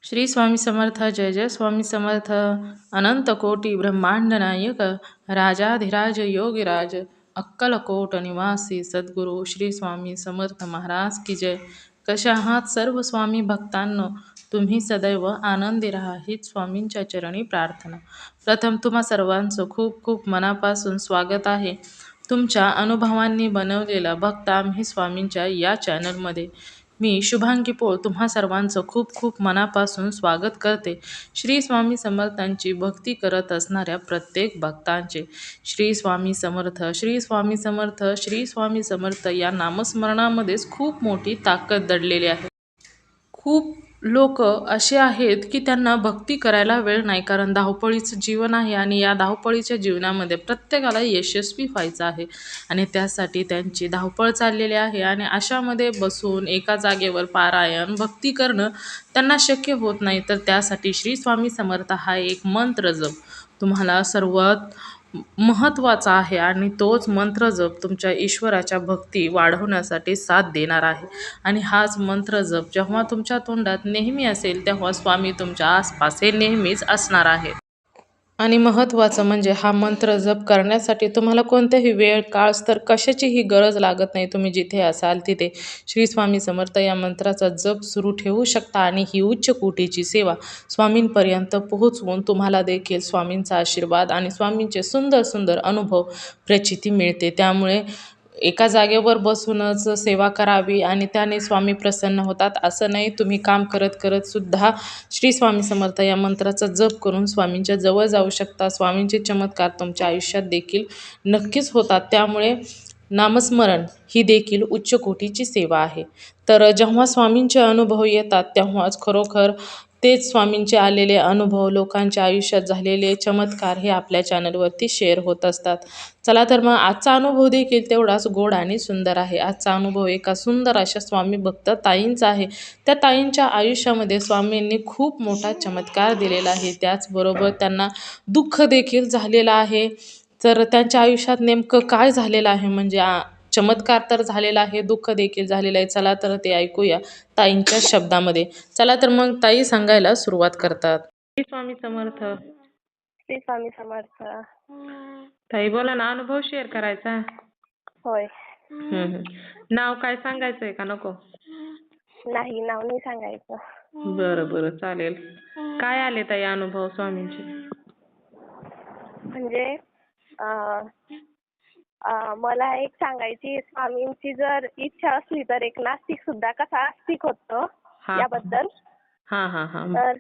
श्री स्वामी समर्थ. जय जय स्वामी समर्थ. अनंत कोटी ब्रह्मांड नायक, राजाधिराज योगीराज, अक्कलकोट निवासी सद्गुरू श्री स्वामी समर्थ महाराज की जय. कशा आहात सर्व स्वामी भक्तांनो? तुम्ही सदैव आनंदी राहा हीच स्वामींच्या चरणी प्रार्थना. प्रथम तुम्हा सर्वांचं खूप खूप मनापासून स्वागत आहे तुमच्या अनुभवांनी बनवलेला भक्त आम्ही स्वामींच्या या चॅनलमध्ये. मी शुभांगी पोळ तुम्हा सर्वांचं खूप खूप मनापासून स्वागत करते. श्री स्वामी समर्थांची भक्ती करत असणाऱ्या प्रत्येक भक्तांचे श्री स्वामी समर्थ, श्री स्वामी समर्थ, श्री स्वामी समर्थ या नामस्मरणामध्येच खूप मोठी ताकद दडलेली आहे. खूप लोक असे आहेत की त्यांना भक्ती करायला वेळ नाही, कारण धावपळीचं जीवन आहे आणि या धावपळीच्या जीवनामध्ये प्रत्येकाला यशस्वी व्हायचं आहे आणि त्यासाठी त्यांची धावपळ चाललेली आहे. आणि अशामध्ये बसून एका जागेवर पारायण भक्ती करणं त्यांना शक्य होत नाही. तर त्यासाठी श्री स्वामी समर्थ हा एक मंत्र जप तुम्हाला सर्वात महत्त्वाचा आहे आणि तोच मंत्र जप तुमच्या ईश्वराच्या भक्ती वाढवण्यासाठी साथ देणार आहे. आणि हाच मंत्र जप जेव्हा तुमच्या तोंडात नेहमी असेल तेव्हा स्वामी तुमच्या आसपास हे नेहमीच असणार आहे. आणि महत्त्वाचं म्हणजे हा मंत्र जप करण्यासाठी तुम्हाला कोणत्याही वेळ काळ तर कशाचीही गरज लागत नाही. तुम्ही जिथे असाल तिथे श्री स्वामी समर्थ या मंत्राचा जप सुरू ठेवू शकता आणि ही उच्च कोटीची सेवा स्वामींपर्यंत पोहोचवून तुम्हाला देखील स्वामींचा आशीर्वाद आणि स्वामींचे सुंदर सुंदर अनुभव प्रचिती मिळते. त्यामुळे एका जागेवर बसूनच सेवा करावी आणि त्याने स्वामी प्रसन्न होतात असं नाही. तुम्ही काम करत करत सुद्धा श्री स्वामी समर्थ या मंत्राचा जप करून स्वामींच्या जवळ जाऊ शकता. स्वामींचे चमत्कार तुमच्या आयुष्यात देखील नक्कीच होतात. त्यामुळे नामस्मरण ही देखील उच्च कोटीची सेवा आहे. तर जेव्हा स्वामींचे अनुभव येतात तेव्हाच खरोखर तेच स्वामींचे आलेले अनुभव, लोकांच्या आयुष्यात झालेले चमत्कार हे आपल्या चॅनलवरती शेअर होत असतात. चला तर मग आजचा अनुभव देखील तेवढाच गोड आणि सुंदर आहे. आजचा अनुभव एका सुंदर अशा स्वामी भक्त ताईंचा आहे. त्या ताईंच्या आयुष्यामध्ये स्वामींनी खूप मोठा चमत्कार दिलेला आहे. त्याचबरोबर त्यांना दुःख देखील झालेलं आहे. तर त्यांच्या आयुष्यात नेमकं काय झालेलं आहे, म्हणजे चमत्कार तर झालेला आहे, दुःख देखील झालेलं आहे. चला तर ते ऐकूया ताईंच्या शब्दामध्ये. चला तर मग ताई सांगायला सुरुवात करतात. श्री स्वामी समर्थ. श्री स्वामी समर्थ. ताई बोला ना, अनुभव शेअर करायचा. होय. नाव काय सांगायचंय का नको? नाही, नाव नाही सांगायचं. बरं बरं चालेल. काय आले ताई अनुभव स्वामींचे? म्हणजे मला एक सांगायची, स्वामींची जर इच्छा असली तर एक नास्तिक सुद्धा कसा आस्तिक होतो याबद्दल. हा हा हा. तर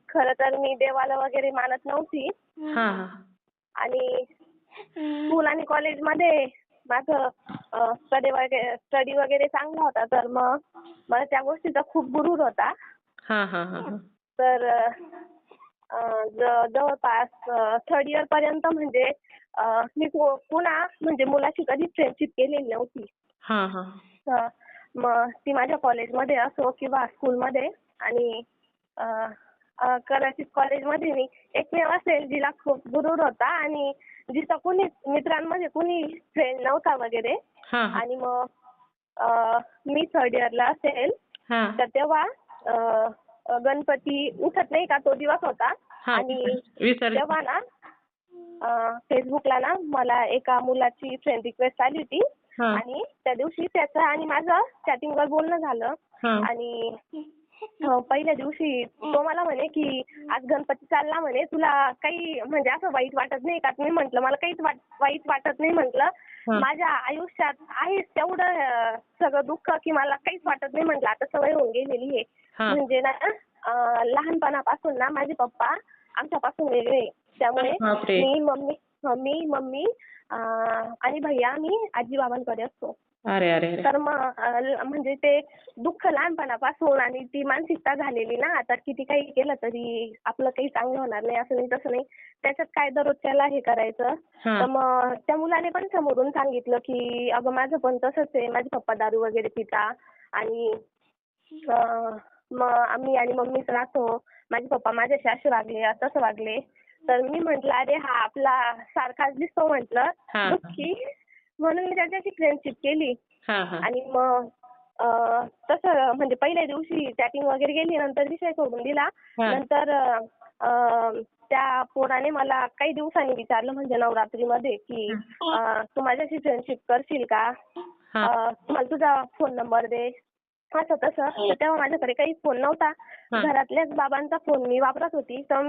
खरं तर मी देवाला वगैरे मानत नव्हती हा हा. आणि स्कूल आणि कॉलेजमध्ये माझं स्टडी वगैरे चांगला होता. तर मग मला त्या गोष्टीचा खूप गुरूर होता. हा हा हा. तर जवळपास थर्ड इयर पर्यंत म्हणजे मी पुन्हा म्हणजे मुलाशी कधी फ्रेंडशिप केलेली नव्हती. हा हा. मग ती माझ्या कॉलेजमध्ये असो किंवा स्कूलमध्ये, आणि कदाचित कॉलेजमध्ये मी एकमेव असेल जिला खूप गुरूर होता आणि जिचा कुणी मित्रांमध्ये कुणी फ्रेंड नव्हता वगैरे. आणि मग मी थर्ड इयरला असेल तर तेव्हा गणपती उठत नाही का, तो दिवस होता. आणि तेव्हा ना फेसबुकला ना मला एका मुलाची फ्रेंड रिक्वेस्ट आली होती आणि त्या दिवशी त्याचं आणि माझं चॅटिंगवर बोलणं झालं. आणि पहिल्या दिवशी तो मला म्हणे की आज गणपती चालला म्हणे, तुला काही म्हणजे असं वाईट वाटत नाही का? मी म्हटलं मला काहीच वाईट वाटत नाही. म्हटलं माझ्या आयुष्यात आहे तेवढं सगळं दुःख की मला काहीच वाटत नाही. म्हटलं आता सवय होऊन गेलेली आहे. म्हणजे ना लहानपणापासून ना माझे पप्पा आमच्यापासून वेगळे, त्यामुळे मी मम्मी आणि भैया मी आजी बाबांकडे असतो. अरे अरे. तर मग म्हणजे ते दुःख लहानपणापासून आणि ती मानसिकता झालेली ना, आता किती काही केलं तरी आपलं काही चांगलं होणार नाही, असं नाही तसं नाही, त्याच्यात काय दररोजच्याला हे करायचं. तर मग त्या मुलाने पण समोरून सांगितलं की अगं माझं पण तसंच आहे, माझे पप्पा दारू वगैरे पिता आणि मग आम्ही आणि मम्मीच राहतो, माझे पप्पा माझ्याशी असे वागले तसं वागले. तर मी म्हटलं अरे हा आपला सारखाच दिसतो म्हटलं दुःखी, म्हणून मी त्याच्याशी फ्रेंडशिप केली. आणि मग तसं म्हणजे पहिल्या दिवशी चॅटिंग वगैरे केली, नंतर विषय सोडून दिला. नंतर त्या पोराने मला काही दिवसांनी विचारलं म्हणजे नवरात्रीमध्ये की तू माझ्याशी फ्रेंडशिप करशील का? मला तुझा फोन नंबर दे, असं तसं. तर तेव्हा माझ्याकडे काही फोन नव्हता. घरातल्याच बाबांचा फोन मी वापरत होती. तर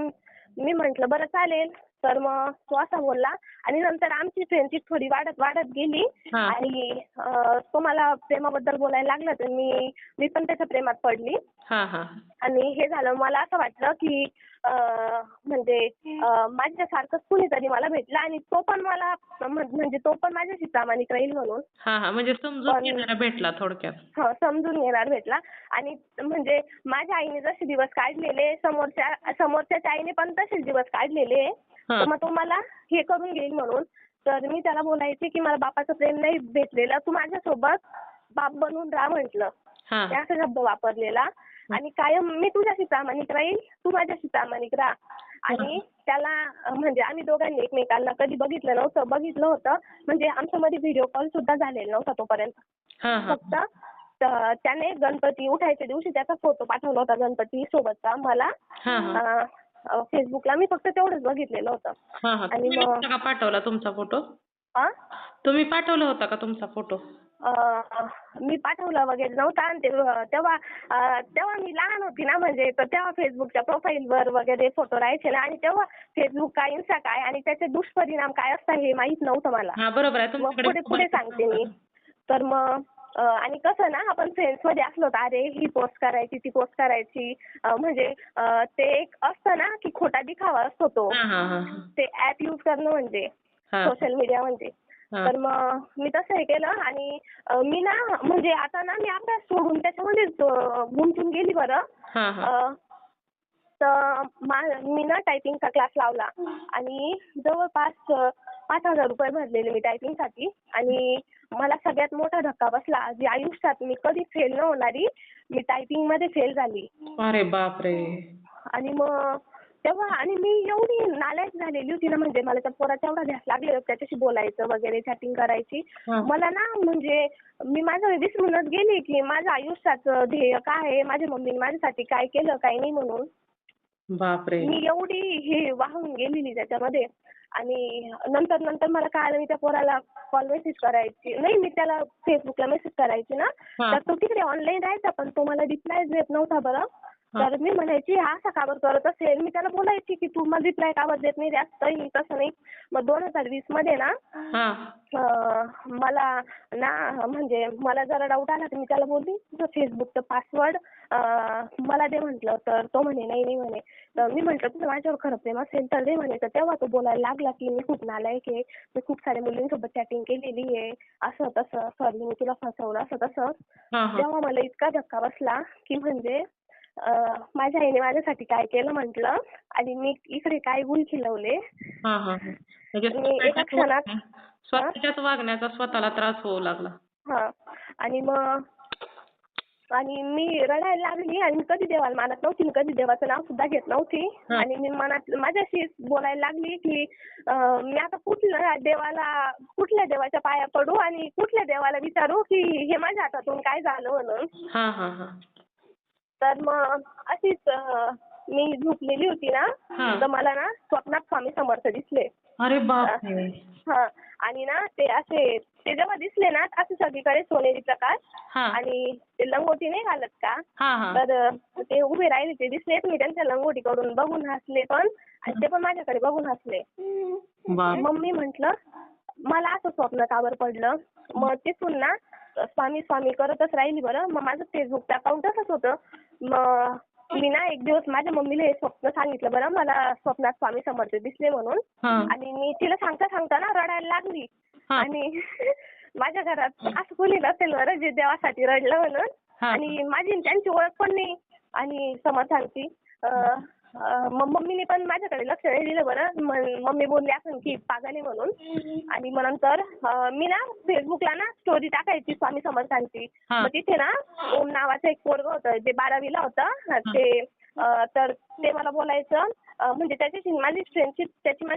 मी म्हटलं बरं चालेल. तर मग तो असा बोलला आणि नंतर आमची फ्रेंडशिप थोडी वाढत वाढत गेली आणि तो मला प्रेमाबद्दल बोलायला लागला, तर मी पण त्याच्या प्रेमात पडली. आणि हे झालं, मला असं वाटलं की म्हणजे माझ्यासारखंच कुणीतरी मला भेटलं आणि तो पण मला म्हणजे तो पण माझ्याशी प्रामाणिक राहील म्हणून. म्हणजे समजून घेणारा भेटला थोडक्यात. समजून घेणार भेटला. आणि म्हणजे माझ्या आईने जसे दिवस काढलेले, समोरच्याच्या आईने पण तसेच दिवस काढलेले. तर मग तो मला हे करून घेईल म्हणून. तर मी त्याला बोलायचे की मला बापाचं प्रेम नाही भेटलेलं, तू माझ्यासोबत बाप बनून राहा म्हटलं. असा शब्द वापरलेला. आणि कायम मी तुझ्याशी प्रामाणिक राहील, तू माझ्याशी प्रामाणिक राहा. आणि त्याला म्हणजे आम्ही दोघांनी एकमेकांना कधी बघितलं नव्हतं. बघितलं होतं म्हणजे आमच्यामध्ये व्हिडिओ कॉल सुद्धा झालेला नव्हता तोपर्यंत. फक्त त्याने गणपती उठायच्या दिवशी त्याचा फोटो पाठवला होता गणपती सोबतचा मला फेसबुकला. मी फक्त तेवढंच बघितलेलं होतं. आणि मग पाठवला तुमचा फोटो? तुम्ही पाठवला होता का तुमचा फोटो? मी पाठवला वगैरे नव्हता. आणि तेव्हा मी लहान होती ना, म्हणजे तेव्हा फेसबुकच्या प्रोफाईलवर वगैरे फोटो राहायचे ना. आणि तेव्हा फेसबुक काय, इन्स्टा काय आणि त्याचे दुष्परिणाम काय असतात हे माहित नव्हतं मला. बरोबर आहे. मग पुढे सांगते मी. तर मग आणि कसं ना, आपण फ्रेंड्स मध्ये असलो तर अरे ही पोस्ट करायची, ती पोस्ट करायची, म्हणजे ते एक असतं ना की खोटा दिखावा असतो तो. ते ऍप युज करणं म्हणजे सोशल मीडिया म्हणजे. तर मग मी तसं हे केलं आणि मी ना म्हणजे आता ना मी अभ्यास सोडून त्याच्यामध्येच गुंतून गेली बरं. तर मी ना टायपिंगचा क्लास लावला आणि जवळपास 5,000 रुपये भरलेले मी टायपिंगसाठी. आणि मला सगळ्यात मोठा धक्का बसला, जी आयुष्यात मी कधी फेल न होणारी, मी टायपिंग मध्ये फेल झाली. अरे बापरे. आणि मग तेव्हा आणि मी एवढी नालायक झालेली होती ना, म्हणजे मला त्या पोराचा एवढा ध्यास लागलेला त्याच्याशी बोलायचं वगैरे, चॅटिंग करायची. मला ना म्हणजे मी माझं विसरूनच गेली की माझ्या आयुष्याचं ध्येय काय आहे, माझ्या मम्मीने माझ्यासाठी काय केलं काय नाही म्हणून. बापरे. मी एवढी हे वाहून गेलेली त्याच्यामध्ये. आणि नंतर मला कळालं, मी त्या पोराला कॉल मेसेज करायची नाही, मी त्याला फेसबुकला मेसेज करायची ना, तर तो तिकडे ऑनलाईन राहायचा पण तो मला रिप्लाय देत नव्हता बरं. तर मी म्हणायची हा असा का बरं करत असेल. मी त्याला बोलायची की तू मला रिप्लाय का बरं देत नाही, जास्त तसं नाही. मग 2020 मध्ये ना मला ना म्हणजे मला जरा डाऊट आला तर मी त्याला बोलली तुझं फेसबुकचं पासवर्ड मला दे म्हटलं. तर तो म्हणे नाही म्हणे. तर मी म्हटलं तुझं माझ्यावर खरं प्रेम असेल तर दे म्हणे. तर तेव्हा तो बोलायला लागला की मी खूप नालायक आहे, मी खूप साऱ्या मुलींसोबत चॅटिंग केलेली आहे, असं तसं, सॉरी मी तुला फसवलं, असं तसं. तेव्हा मला इतका धक्का बसला की म्हणजे माझ्या आईने माझ्यासाठी काय केलं म्हटलं आणि मी इकडे काय गुण खिलवले. मी एका क्षणात स्वतःच्याच वागण्याचा स्वतःला त्रास होऊ लागला. आणि मी रडायला लागली आणि कधी देवाला मानत नव्हती, कधी देवाचं नाव सुद्धा घेत नव्हती. आणि मी मनात माझ्याशी बोलायला लागली की मी आता कुठल्या देवाच्या पाया पडू आणि कुठल्या देवाला विचारू की हे माझ्या हातातून काय झालं म्हणून. तर मग अशीच मी झोपलेली होती ना, तर मला ना स्वप्नात स्वामी समर्थ दिसले. अरे बापरे. आणि ना ते जेव्हा दिसले ना, असे सगळीकडे सोनेरी प्रकाश आणि ते लंगोटी नाही घालत का, तर ते उभे राहिले, ते दिसले. मी त्यांच्या लंगोटीकडून बघून हसले पण आणि ते पण माझ्याकडे बघून हसले. मम्मी म्हटलं मला असं स्वप्न का बरं पडलं. मग तिथून ना स्वामी स्वामी करतच राहिली बरं. मग माझं फेसबुकचं अकाउंट तसंच होतं. मग मी ना एक दिवस माझ्या मम्मीला हे स्वप्न सांगितलं बरं, मला स्वप्नात स्वामी समर्थ दिसले म्हणून. आणि मी तिला सांगता ना रडायला लागली. आणि माझ्या घरात असं कोणी नसेल बरं जे देवासाठी रडलं म्हणून. आणि माझी त्यांची ओळख पण नाही आणि समर्थांची. मग मम्मीने पण माझ्याकडे लक्ष नाही दिलं बरं. मम्मी बोलली असं की पागल आहे म्हणून. आणि मग नंतर मी ना फेसबुकला ना स्टोरी टाकायची स्वामी समर्थांची. मग तिथे ना ओम नावाचं एक पोरगं होतं जे 12वीला होतं. तर ते मला बोलायचं म्हणजे त्याची माझी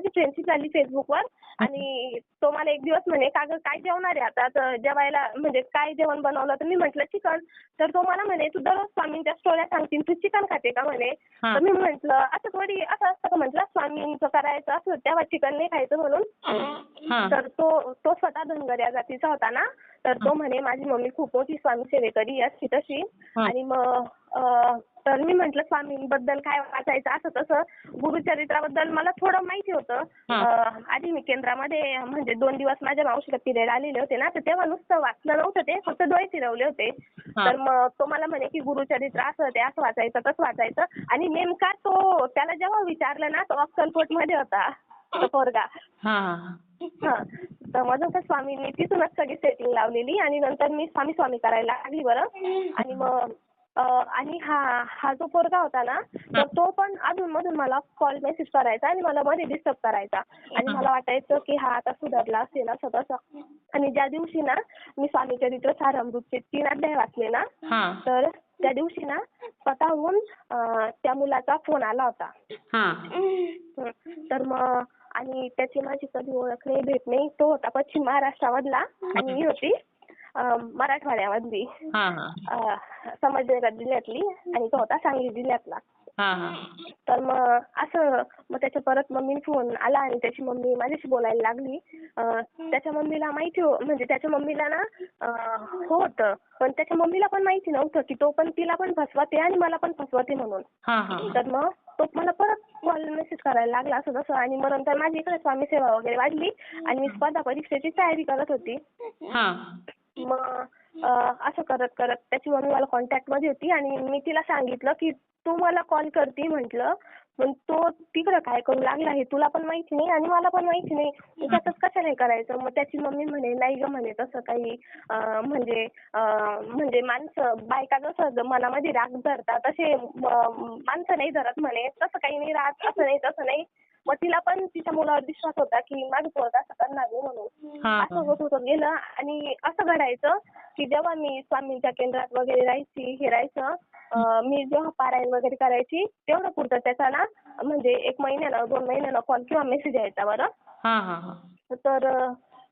फ्रेंडशिप झाली फेसबुकवर. आणि तो मला एक दिवस म्हणे का गं काय जेवणार आहे आता, तर जेवायला म्हणजे काय जेवण बनवलं, तर मी म्हटलं चिकन. तर तो मला म्हणे तू दररोज स्वामींच्या स्टोऱ्या सांगतील, तू चिकन खाते का म्हणे. तर मी म्हटलं असं थोडी असं असतं का म्हटलं, स्वामींचं करायचं असं तेव्हा चिकन नाही खायचं म्हणून. तर तो स्वतः धनगर या जातीचा होता ना, तर तो म्हणे माझी मम्मी खूप मोठी स्वामी सेवेकरी अशी तशी. आणि मग तर मी म्हटलं स्वामींबद्दल काय वाचायचं असं तसं. गुरुचरित्राबद्दल मला थोडं माहिती होतं. आधी मी केंद्रामध्ये म्हणजे 2 दिवस माझ्या मावशीला पिरियड आलेले होते ना, तर तेव्हा नुसतं वाचलं नव्हतं ते, फक्त डोळे फिरवले होते. तर मग तो मला म्हणे की गुरुचरित्र असं ते असं वाचायचं तसं वाचायचं. आणि नेमका तो त्याला जेव्हा विचारलं ना, तो अक्कलकोटमध्ये होता तो पोरगा. तर मग जसं स्वामींनी तिथूनच सगळी सेटिंग लावलेली आणि नंतर मी स्वामी करायला लागली बरं. आणि मग आणि हा जो पोरगा होता ना, तर तो पण अधूनमधून मला कॉल मेसेज करायचा आणि मला मध्ये डिस्टर्ब करायचा. आणि मला वाटायचं की हा आता सुधारला असेल असं तसं. आणि ज्या दिवशी ना मी स्वामी चरित्र सारामृतचे 3 अध्याय वाचले ना, तर त्या दिवशी ना स्वतःहून त्या मुलाचा फोन आला होता. तर मग आणि त्याची माझी कधी ओळख नाही भेट नाही. तो होता पश्चिम महाराष्ट्रामधला आणि मी होती मराठवाड्यामधली, संभाजीनगर जिल्ह्यातली, आणि तो होता सांगली जिल्ह्यातला. तर मग त्याच्या परत मम्मी फोन आला आणि त्याची मम्मी माझ्याशी बोलायला लागली. त्याच्या मम्मीला माहिती म्हणजे त्याच्या मम्मीला ना होतं, पण त्याच्या मम्मीला पण माहिती नव्हतं की तो पण तिला पण फसवते आणि मला पण फसवते म्हणून. तर मग तो मला परत कॉल मेसेज करायला लागला असं तसं. आणि मग नंतर माझी इकडे स्वामी सेवा वगैरे वाढली आणि मी स्पर्धा परीक्षेची तयारी करत होती. मग असं करत करत त्याची मम्मी मला कॉन्टॅक्ट मध्ये होती आणि मी तिला सांगितलं की तू मला कॉल करती म्हटलं, पण तो तिकडं काय करू लागला हे तुला पण माहिती नाही आणि मला पण माहिती नाही, उगाचच कशाला हे करायचं. मग त्याची मम्मी म्हणे नाही गं म्हणे तसं काही म्हणजे माणसं बायका जसं मनामध्ये राग धरतात तसे माणसं नाही धरत म्हणे, तसं काही नाही राहत, असं नाही तसं नाही. मग तिला पण तिच्या मुलावर विश्वास होता की माझं पोरगं असं करणार नाही म्हणून. असं होत होतं गेलं. आणि असं घडायचं की जेव्हा मी स्वामींच्या केंद्रात वगैरे राहायची हे राहायचं, मी जेव्हा पारायण वगैरे करायची तेवढं पुरतं त्याचा ना म्हणजे 1 महिन्यानं 2 महिन्यानं कॉल किंवा मेसेज यायचा बरं. तर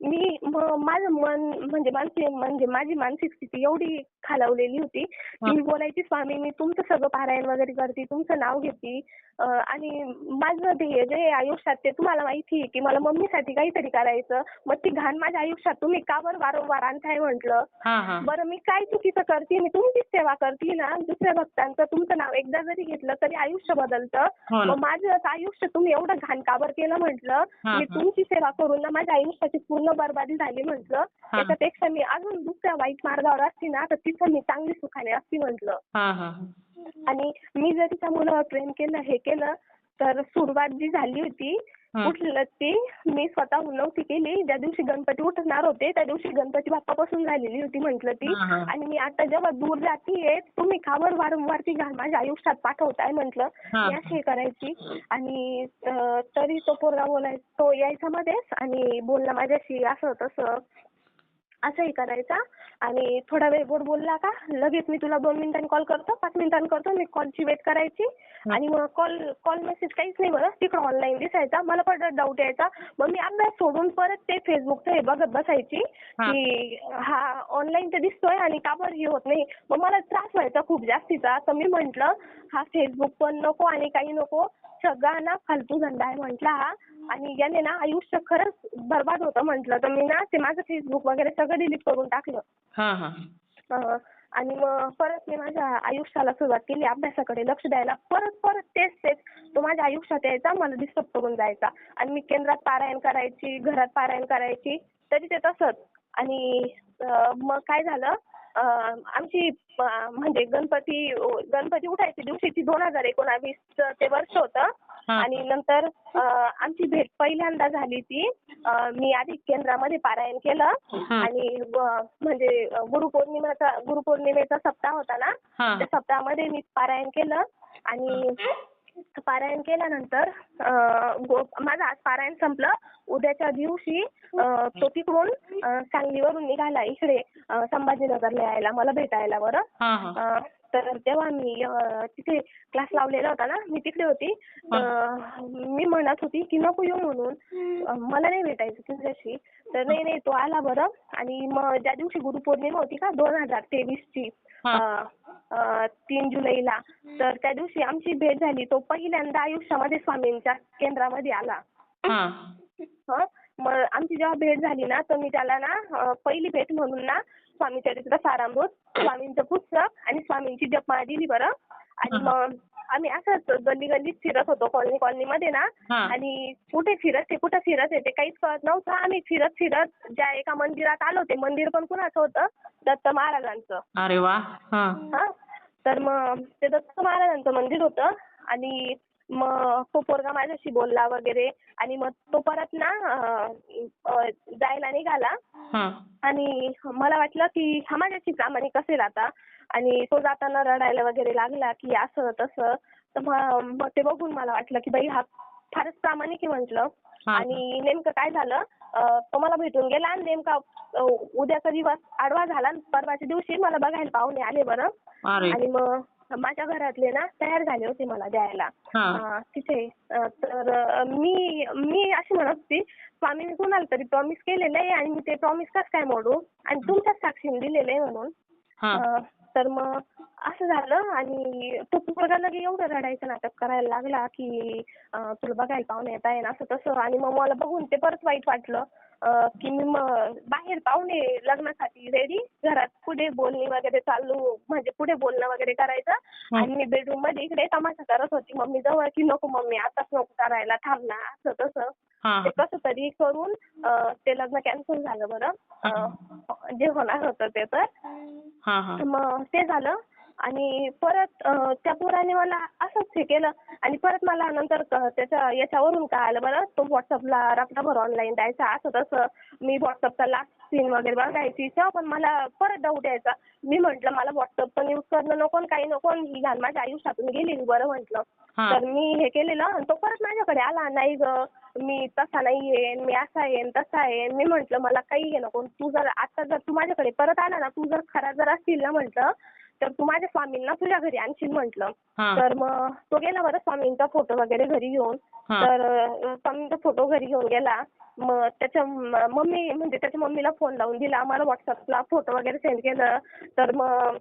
माझं मन म्हणजे माझी मानसिक स्थिती एवढी खालावलेली होती की मी बोलायची स्वामी मी तुमचं सगळं पारायण वगैरे करते, तुमचं नाव घेते, आणि माझं ध्येय जे आयुष्यात ते तुम्हाला माहिती आहे की मला मम्मीसाठी काहीतरी करायचं. मग ती घाण माझ्या आयुष्यात तुम्ही का बरं वारंवार आणताय म्हटलं. बरं मी काय चुकीचं करते, मी तुमचीच सेवा करते ना, दुसऱ्या भक्तांचं तुमचं नाव एकदा जरी घेतलं तरी आयुष्य बदलतं. मग माझं आयुष्य तुम्ही एवढं घाण का बरं केलं म्हटलं. मी तुमची सेवा करून ना माझ्या आयुष्याची पूर्ण बरबादी झाली म्हटलं. त्याच्यापेक्षा मी अजून दुसऱ्या वाईट मार्गावर असती ना तर तिथं मी चांगली सुखाने असती म्हटलं. आणि मी जर तिच्या मुलावर प्रेम केलं हे केलं तर सुरुवात जी झाली होती कुठलं ती मी स्वतःहून नव्हती केली. ज्या दिवशी गणपती उठणार होते त्या दिवशी गणपती बाप्पापासून झालेली होती म्हटलं ती. आणि मी आता जेव्हा दूर जातीये तुम्ही का बरं वारंवार ती घाण माझ्या आयुष्यात पाठवताय म्हटलं. मी अशी हे करायची. आणि तरी तो पोरगा तो यायचा मध्येच आणि बोलला माझ्याशी असं तसं असंही करायचा. आणि थोडा वेळ गोड बोलला का लगेच मी तुला 2 मिनिटांनी कॉल करतो 5 मिनिटांनी करतो. मी कॉलची वेट करायची आणि मग कॉल मेसेज काहीच नाही बरं तिकडं ऑनलाईन दिसायचा. मला परत डाऊट यायचा. मग मी अभ्यास सोडून परत ते फेसबुकचं हे बघत बसायची की हा ऑनलाईन तर दिसतोय आणि का बरं हे होत नाही. मग मला त्रास व्हायचा खूप जास्तीचा. तर मी म्हटलं हा फेसबुक पण नको आणि काही नको, सगळा ना फालतू धंदा आहे म्हटलं हा. आणि याने ना आयुष्य खरंच बरबाद होतं म्हटलं. तर मी ना ते माझं फेसबुक वगैरे सगळं डिलीट करून टाकलं. आणि मग परत मी माझ्या आयुष्याला सुरुवात केली अभ्यासाकडे लक्ष द्यायला. परत तेच तो माझ्या आयुष्यात यायचा मला डिस्टर्ब करून जायचा. आणि मी केंद्रात पारायण करायची, घरात पारायण करायची तरी ते तसंच. आणि मग काय झालं आमची म्हणजे गणपती उठायच्या दिवशीची 2019 ते वर्ष होतं. आणि नंतर आमची भेट पहिल्यांदा झाली ती मी आधी केंद्रामध्ये पारायण केलं. आणि म्हणजे गुरुपौर्णिमेचा सप्ताह होता ना त्या सप्ताहामध्ये मी पारायण केलं. आणि पारायण केल्यानंतर माझं आज पारायण संपलं. उद्याच्या दिवशी तो तिकडून सांगलीवरून निघाला इकडे संभाजीनगरला यायला मला भेटायला बरं. तर तेव्हा मी तिथे क्लास लावलेला होता ना, मी तिकडे होती. मी म्हणत होती की नको येऊ म्हणून, मला नाही भेटायचं तुझ्याशी. तर नाही नाही तो आला बरं. आणि मग ज्या दिवशी गुरुपौर्णिमा होती का 2023ची 3 जुलैला, तर त्या दिवशी आमची भेट झाली. तो पहिल्यांदा आयुष्यामध्ये स्वामींच्या केंद्रामध्ये आला. मग आमची जेव्हा भेट झाली ना, तर मी त्याला ना पहिली भेट म्हणून ना स्वामी चरित्र सारामृत, स्वामींचं पुस्तक आणि स्वामींची जपमाळ दिली बरं. आणि मग आम्ही असंच गल्ली गल्लीत फिरत होतो कॉलनीमध्ये ना. आणि कुठे फिरत आहे ते काहीच कळत नव्हतं. आम्ही फिरत फिरत ज्या एका मंदिरात आलो, ते मंदिर पण कुणाचं होतं? दत्त महाराजांचं. अरे वा. तर मग ते दत्त महाराजांचं मंदिर होतं. आणि मग तो पोरगा माझ्याशी बोलला वगैरे. आणि मग तो परत ना जायला निघाला. आणि मला वाटलं की हा माझ्याशी प्रामाणिक असेल आता. आणि तो जाताना रडायला वगैरे लागला की असं तसं. तर मग ते बघून मला वाटलं की बाई हा फारच प्रामाणिक आहे म्हटलं. आणि नेमकं काय झालं, तो मला भेटून गेला आणि नेमका उद्याचा दिवस आडवा झाला. परवाच्या दिवशी मला बघायला पाहुणे आले बरं. आणि मग माझ्या घरातले ना तयार झाले होते मला द्यायला तिथे. तर मी अशी म्हणत होती, स्वामींनी कुणाला तरी प्रॉमिस केलेलं आहे आणि मी ते प्रॉमिस कसं काय मोडू, आणि तुमच्याच साक्षीने दिलेलं आहे म्हणून. तर मग असं झालं. आणि तो पोरगा लगे एवढं रडायचं नाटक करायला लागला की तुला बघायला पाहुणे येत आहे ना, असं तसं. आणि मग मला बघून ते परत वाईट वाटलं की मी मग बाहेर पाहुणे लग्नासाठी रेडी, घरात पुढे बोलणी वगैरे चालू, म्हणजे पुढे बोलणं वगैरे करायचं. आणि मी बेडरूम मध्ये इकडे तमाशा करत होती मम्मी जवळ की नको मम्मी आताच नको करायला, थांब ना, असं तसं. ते कसं तरी करून ते लग्न कॅन्सल झालं बरं, जे होणार होतं ते. तर मग ते झालं. आणि परत त्या पोराने मला असंच हे केलं. आणि परत मला नंतर याच्यावरून काय आलं बरं, तो व्हॉट्सअपला रात्रभर ऑनलाईन द्यायचा, असं तसं. मी व्हॉट्सअपचा लास्ट सीन वगैरे बघायची, तेव्हा पण मला परत डाऊट यायचा. मी म्हटलं मला व्हॉट्सअप पण यूज करणं नको, काही नको, ही घाण माझ्या आयुष्यातून गेली बरं म्हटलं. तर मी हे केलेलं आणि तो परत माझ्याकडे आला, नाही ग मी तसा नाहीये, मी असा आहे तसा आहे. मी म्हटलं मला काही हे नको, तू जर आता जर तू माझ्याकडे परत आला ना, तू जर खरा जर असतील ना म्हटलं, तर तू माझ्या स्वामींना तुझ्या घरी आणशील म्हटलं. तर मग तो गेला बरं स्वामींचा फोटो वगैरे घरी घेऊन. तर स्वामींचा फोटो घरी घेऊन गेला. मग त्याच्या मम्मीला फोन लावून दिला, मला व्हॉट्सअपला फोटो वगैरे सेंड केलं. तर मग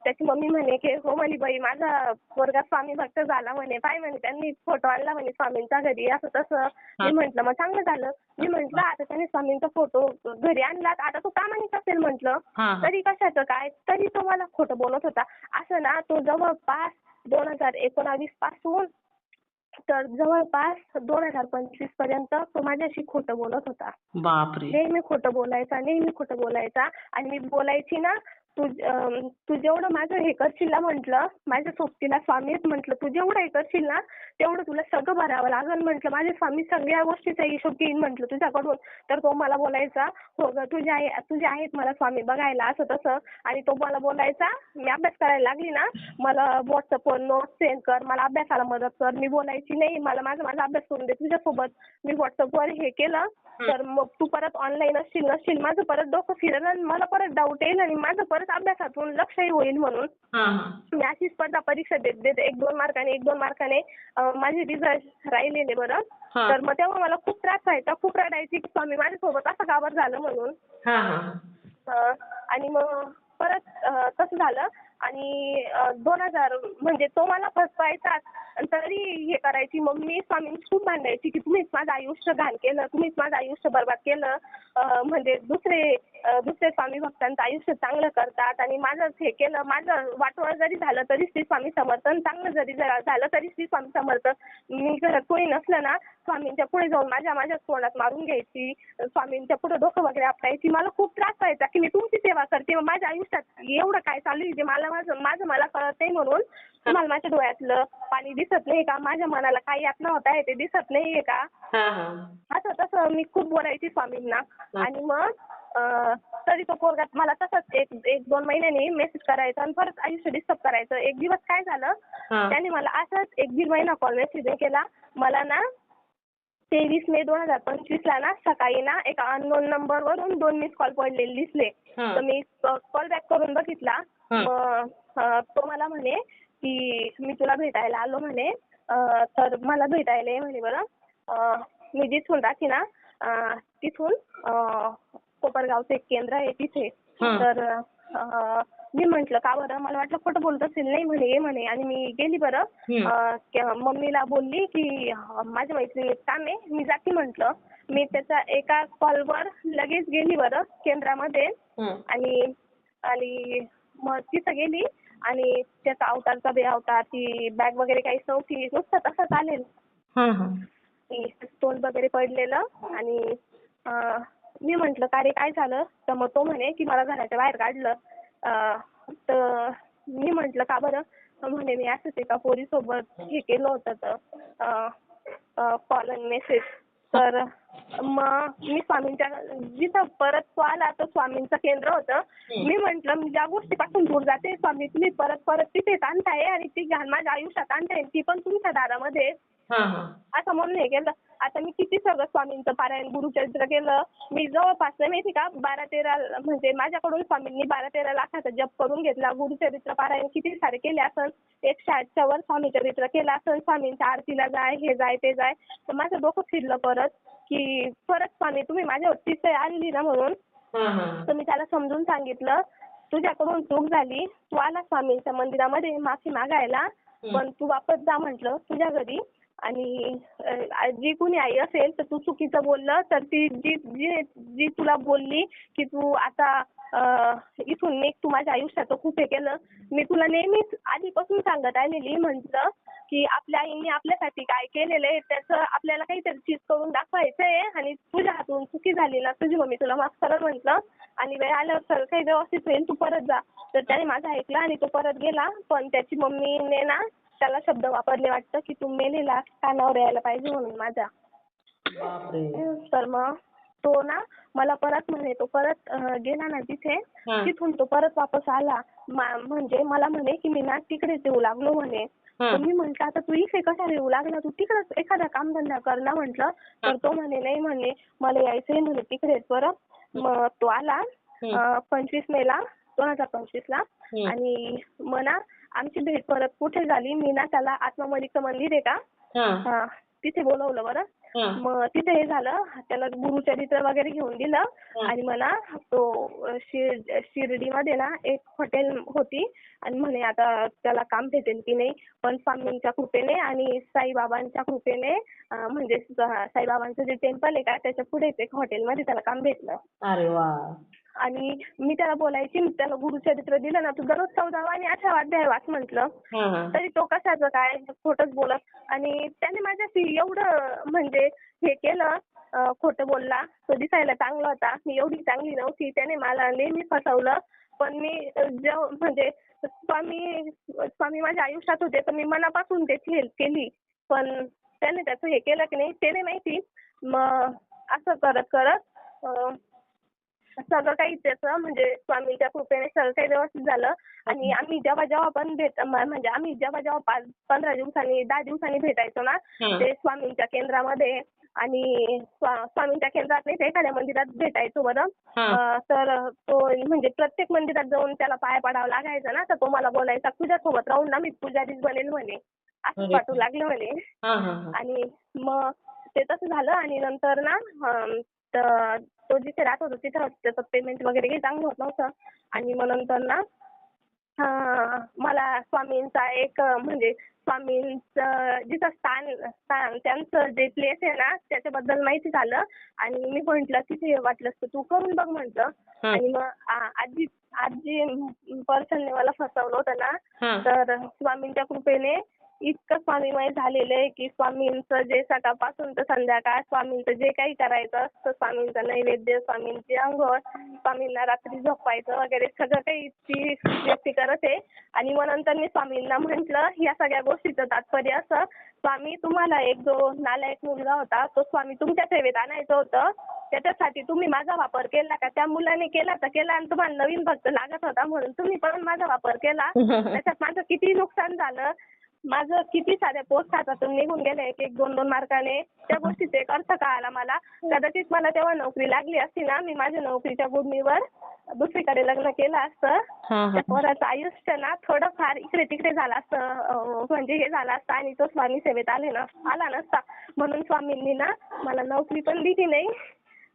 त्याची मम्मी म्हणे की हो म्हणे बाई माझा पोरगा स्वामी भक्त झाला म्हणे, पाय म्हणे त्यांनी फोटो आणला म्हणे स्वामींचा घरी, असं तसं. मी म्हटलं मग चांगलं झालं. मी म्हटलं आता त्यांनी स्वामींचा फोटो घरी आणला, आता तो प्रामाणिक असेल म्हटलं. तरी कशाचं काय, तरी तो मला खोटं बोलत होता. असं ना तो जवळपास 2019 पासून तर जवळपास 2025 पर्यंत तो माझ्याशी खोटं बोलत होता. बापरे. नेहमी खोटं बोलायचा. आणि मी बोलायची ना, तू जेवढं माझं हे करशील ना म्हटलं, माझ्या सोबतीला स्वामीच म्हटलं, तू जेवढं हे करशील ना तेवढं तुला सगळं भरावं लागेल म्हटलं. माझे स्वामी सगळ्या गोष्टीचा हिशोब घेईन म्हटलं तुझ्याकडून. तर तो मला बोलायचा हो ग तुझे आहेत मला स्वामी बघायला, असं तसं. आणि तो मला बोलायचा, मी अभ्यास करायला लागली ना मला व्हॉट्सअपवर नोट्स सेंड कर, मला अभ्यासाला मदत कर. मी बोलायची नाही, मला माझा अभ्यास करून दे तुझ्यासोबत. मी व्हॉट्सअपवर हे केलं तर मग तू परत ऑनलाईन नसशील, माझं परत डोकं फिरेल आणि मला परत डाऊट येईल आणि माझं परत अभ्यासातून लक्षही होईल म्हणून मी अशी स्पर्धा परीक्षा देत 1-2 मार्काने माझे रिझल्ट राहिलेले बरं. तर मग तेव्हा मला खूप त्रास व्हायचा, खूप रडायची की स्वामी माझ्यासोबत असं का बरं झालं म्हणून. आणि मग परत तसं झालं. आणि 2000 म्हणजे तो मला फसवायचा तरी हे करायची. मग मी स्वामींची खूप भांडायची की तुम्हीच माझं आयुष्य घाण केलं, तुम्हीच माझं आयुष्य बरबाद केलं. म्हणजे दुसरे स्वामी भक्तांचं आयुष्य चांगलं करतात आणि माझंच हे केलं. माझं वाटोळं जरी झालं तरी श्री स्वामी समर्थ, चांगलं जरी झालं तरी श्री स्वामी समर्थ. मी घरात कोणी नसलं ना स्वामींच्या पुढे जाऊन माझ्या तोंडात मारून घ्यायची, स्वामींच्या पुढे डोकं वगैरे आपटायची. मला खूप त्रास व्हायचा की मी तुमची सेवा करते, माझ्या आयुष्यात एवढं काय चालू आहे जे मला कळत नाही म्हणून. तुम्हाला माझ्या डोळ्यातलं पाणी दिसत नाही का, माझ्या मनाला काही यातना होत आहे ते दिसत नाहीये का, असं तसं मी खूप बोलायची स्वामींना. आणि मग तरी तो पोरगा मला तसंच 1-2 महिन्यांनी मेसेज करायचा आणि परत आयुष्य डिस्टर्ब करायचं. एक दिवस काय झालं, त्याने मला असंच 1-1.5 महिना कॉल मेसेज केला. मला ना 23 मे 2025 ला ना सकाळी ना एका अननोन नंबरवरून 2 मिस कॉल पडलेले दिसले. तर मी कॉल बॅक करून बघितला मग तो मला म्हणे की मी तुला भेटायला आलो म्हणे. तर मला भेटायला ये म्हणे बरं. मी जिथून राहते ना तिथून कोपरगावचं एक केंद्र आहे तिथे. तर मी म्हटलं का बरं, मला वाटलं खोटं बोलत असेल. नाही म्हणे ये म्हणे. आणि मी गेली बरं. मम्मीला बोलली की माझ्या मैत्रिणीत काम आहे, मी जाते म्हटलं. मी त्याच्या एका कॉलवर लगेच गेली बरं केंद्रामध्ये. आणि मग तिथं गेली आणि त्याचा अवतारचा बेअवतार, ती बॅग वगैरे काहीच नव्हती, नुसतं तसं चालेल. स्टोन वगैरे पडलेलं. आणि मी म्हटलं का रे काय झालं. तर मग तो म्हणे की मला घराच्या बाहेर काढलं. तर मी म्हटलं का बरं. म्हणे मी असंच एका पोरीसोबत हे केलं होतं तर कॉल आणि मेसेज. तर मग मी स्वामींच्या जिथं परत तो आला तर स्वामींचं केंद्र होतं. मी म्हटलं मी ज्या गोष्टीपासून दूर जाते स्वामी तुम्ही परत परत तिथेच आणताय आणि ती घाण माझ्या आयुष्यात आणताय, ती पण तुमच्या दारामध्ये असं म्हणून हे केलं. आता मी किती सगळं स्वामींचं पारायण गुरुचरित्र केलं. मी जवळपास माहिती का 12-13 म्हणजे माझ्याकडून स्वामींनी 12-13 लाखाचा जप करून घेतला. गुरुचरित्र पारायण किती सारे केले असन, 108च्या वर स्वामीचरित्र केलं असन. स्वामींच्या आरतीला जाय, हे जाय ते जाय. तर माझं डोकं फिरलं परत की परत स्वामी तुम्ही माझ्यावरती सय आणली ना म्हणून. तर मी त्याला समजून सांगितलं तुझ्याकडून चूक झाली, तू आला स्वामींच्या मंदिरामध्ये माफी मागायला, पण तू वापस जा म्हटलं तुझ्या घरी. आणि जी कुणी आई असेल तर तू चुकीचं बोललं तर ती जी जी जी तुला बोलली की तू आता इथून निघ, तू माझ्या आयुष्याचं खूप हे केलं. मी तुला नेहमीच आधीपासून सांगत आलेली म्हटलं की आपल्या आईने आपल्यासाठी काय केलेलं आहे त्याचं आपल्याला काहीतरी चीज करून दाखवायचं आहे. आणि तुझ्या हातून चुकी झाली ना तुझी मम्मी तुला माफ करत म्हटलं. आणि वेळ आल्यावर सगळं काही व्यवस्थित होईल, तू परत जा. तर त्याने माझं ऐकलं आणि तो परत गेला. पण त्याची मम्मीने ना त्याला शब्द वापरले वाटतं की तू मेलेला कानावर यायला पाहिजे म्हणून माझ्या. तर मग तो ना मला परत म्हणे तो परत गेला ना तिथे, तिथून तो परत वापस आला. म्हणजे मला म्हणे की मी ना तिकडेच येऊ लागलो म्हणे. तर मी म्हटलं आता तू इथे कशाला येऊ लागला, तू तिकडेच एखादा कामधंदा कर ना म्हटलं. तर तो म्हणे नाही म्हणे मला यायचंय म्हणे तिकडेच बरं. मग तो आला 25 मेला 2025ला. आणि मग ना आमची भेट परत कुठे झाली, मी ना त्याला आत्मामलीचं मंदिर आहे का तिथे बोलवलं बरं. मग तिथे हे झालं, त्याला गुरुचरित्र वगैरे घेऊन दिलं. आणि मला तो शिर्डीमध्ये ना एक हॉटेल होती आणि म्हणे आता त्याला काम भेटेल की नाही. पण स्वामींच्या कृपेने आणि साईबाबांच्या कृपेने म्हणजे साईबाबांचं जे टेम्पल आहे का त्याच्या पुढेच एक हॉटेलमध्ये त्याला काम भेटलं. अरे वा. आणि मी त्याला बोलायची, मी त्याला गुरुचरित्र दिलं ना, तू दररोज 14वा आणि 18वा अध्याय वाच म्हटलं. तरी तो कशाचं काय खोटंच बोलत. आणि त्याने माझ्याशी एवढं म्हणजे हे केलं, खोटं बोलला. तो दिसायला चांगला होता, मी एवढी चांगली नव्हती. त्याने मला नेहमी फसवलं. पण मी म्हणजे स्वामी माझ्या आयुष्यात होते तर मी मनापासून त्याची हेल्प केली. पण त्याने त्याचं हे केलं की नाही ते नाही माहिती. मग असं करत करत सगळं काही त्याचं म्हणजे स्वामींच्या कृपेने सगळं काही व्यवस्थित झालं. आणि आम्ही जेव्हा पण म्हणजे आम्ही जेव्हा 15 दिवसांनी 10 दिवसांनी भेटायचो ना ते स्वामींच्या केंद्रामध्ये. आणि स्वामींच्या केंद्रात नाही एखाद्या मंदिरात भेटायचो बरं. तर तो म्हणजे प्रत्येक मंदिरात जाऊन त्याला पाया पडावं लागायचं ना. तर तो मला बोलायचा तुझ्यासोबत राहून ना मी पुजारीच बनेल म्हणे, असं वाटू लागलं म्हणे. आणि मग ते तसं झालं. आणि नंतर ना तो जिथे राहत होता तिथं त्याचं पेमेंट वगैरे काही चांगलं होत नव्हतं. आणि मग नंतर ना मला स्वामींचा एक म्हणजे स्वामींचं जिथं स्थान त्यांचं जे प्लेस आहे ना त्याच्याबद्दल माहिती झालं. आणि मी म्हटलं तिथे वाटलंस तर तू करून बघ म्हटलं. आणि मग आजी पर्सनने मला फसवलं होतं ना. तर स्वामींच्या कृपेने इतकं स्वामीमय झालेलं आहे की स्वामींचं जे सकाळपासून तर संध्याकाळ स्वामींचं जे काही करायचं असतं, स्वामींचं नैवेद्य, स्वामींची अंघोळ, स्वामींना रात्री झोपायचं वगैरे सगळं काही ती व्यक्ती करत आहे. आणि मग नंतर मी स्वामींना म्हटलं या सगळ्या गोष्टीचं तात्पर्य असं, स्वामी तुम्हाला एक जो नालायक मुलगा होता तो स्वामी तुमच्या सेवेत आणायचं होतं, त्याच्यासाठी तुम्ही माझा वापर केला का? त्या मुलाने केला तर केला आणि तुम्हाला नवीन भक्त लागत होता म्हणून तुम्ही पण माझा वापर केला. त्याच्यात माझं किती नुकसान झालं, माझं किती साऱ्या पोस्ट हातातून निघून गेले 1-2 मार्काने. त्या गोष्टीचा एक अर्थ कळाला मला. कदाचित मला तेव्हा नोकरी लागली असती ना, मी माझ्या नोकरीच्या गुणीवर दुसरीकडे लग्न केलं असतं हा त्या पोराचं आयुष्य ना थोडंफार इकडे तिकडे झालं असतं, म्हणजे हे झालं असतं आणि तो स्वामी सेवेत आला नसता. म्हणून स्वामींनी ना मला नोकरी पण दिली नाही.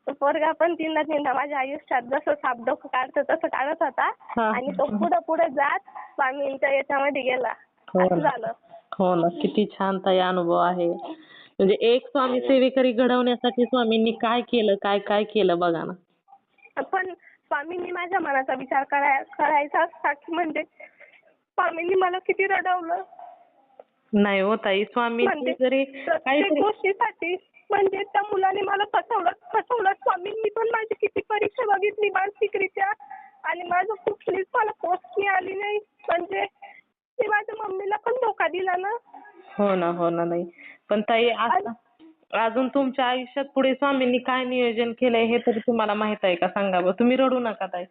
तो पोरगा पण तीनदा माझ्या आयुष्यात जसं सापडोकं काढतं तसं काढत होता आणि तो पुढे जात स्वामींच्या याच्यामध्ये गेला. असं झालं. हो ना, किती छान ताई अनुभव आहे. म्हणजे एक स्वामी सेवेकरी घडवण्यासाठी स्वामींनी काय केलं, काय काय केलं बघा ना. पण स्वामींनी माझ्या मनाचा विचार करायचा असता की म्हणजे स्वामींनी मला किती रडवलं. नाही हो ताई, स्वामींनी म्हणजे जरी प्रत्येक गोष्टीसाठी म्हणजे त्या मुलाने मला फसवलं. स्वामींनी पण माझी किती परीक्षा बघितली मानसिकरित्या आणि माझं कुठलीच मला पोस्ट आली नाही. म्हणजे मी माझ्या मम्मीला पण धोका दिला ना. हो ना नाही. पण ताई अजून तुमच्या आयुष्यात पुढे स्वामींनी काय नियोजन केलंय हे तरी तुम्हाला माहित आहे का? सांगा बरं. तुम्ही रडू नका ताई.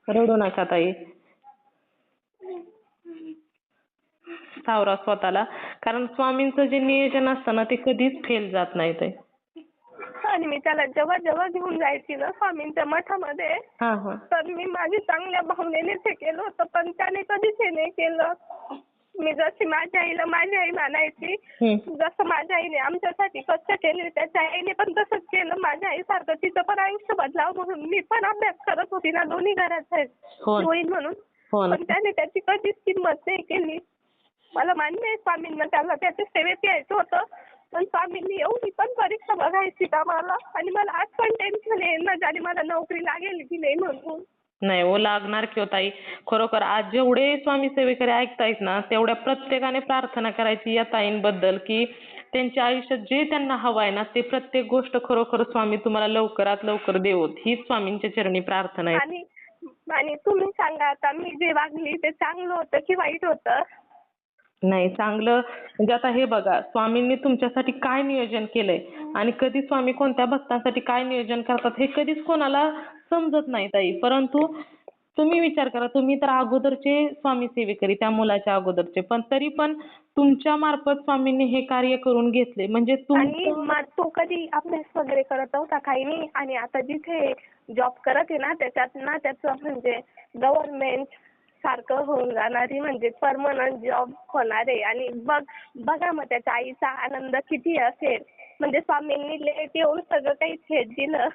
रडू नका ताई. सावरा स्वतःला. कारण स्वामींचं जे नियोजन असतं ना ते कधीच फेल जात नाही ताई. आणि मी त्याला जेव्हा घेऊन जायची ना स्वामींच्या मठामध्ये तर मी माझी चांगल्या भावनेनेच हे केलं होतं, पण त्याने कधीच हे नाही केलं. मी जशी माझ्या आईला माझी आई मानायची, जसं माझ्या आईने आमच्यासाठी कष्ट केले त्याच्या आईने पण तसंच केलं. माझ्या आईसारखं तिचं पण आयुष्य बदलावं म्हणून मी पण अभ्यास करत होती ना, दोन्ही घरात होईल म्हणून. पण त्याने त्याची कधीच किंमत नाही केली. मला मान्य आहे स्वामींना त्याला त्याच्या सेवेत यायचं होतं, पण स्वामींनी एवढी पण परीक्षा बघायची का मला, आणि मला आज पण टेन्शन आहे ना ज्याने मला नोकरी लागेल की नाही म्हणून. नाही हो, लागणार की हो ताई. खरोखर आज जेवढे स्वामी सेवेकरी ऐकतायत ना तेवढ्या प्रत्येकाने प्रार्थना करायची या ताईंबद्दल की त्यांच्या आयुष्यात जे त्यांना हवं आहे ना ते प्रत्येक गोष्ट खरोखर स्वामी तुम्हाला लवकरात लवकर देवोत, हीच स्वामींच्या चरणी प्रार्थना आहे. आणि तुम्ही सांगा आता, मी जे वागली ते चांगलं होतं की वाईट होतं? नाही, चांगलं म्हणजे आता हे बघा, स्वामींनी तुमच्यासाठी काय नियोजन केलंय आणि कधी स्वामी कोणत्या भक्तांसाठी काय नियोजन करतात हे कधीच कोणाला समजत नाही ताई. परंतु तुम्ही विचार करा, तुम्ही तर अगोदरचे स्वामी सेवेकरी, त्या मुलाच्या अगोदरचे, पण तरी पण तुमच्या मार्फत स्वामींनी हे कार्य करून घेतले म्हणजे आणि तो कधी अभ्यास वगैरे करत नव्हता काही नाही, आणि आता जिथे जॉब करत आहे ना त्याच्यात ना त्याचं म्हणजे गव्हर्नमेंट सारखं होऊन जाणारी म्हणजे परमनंट जॉब होणार आहे. आणि बघा मग त्याच्या आईचा आनंद किती असेल. म्हणजे स्वामींनी लेट येऊन सगळं काही थेट दिलं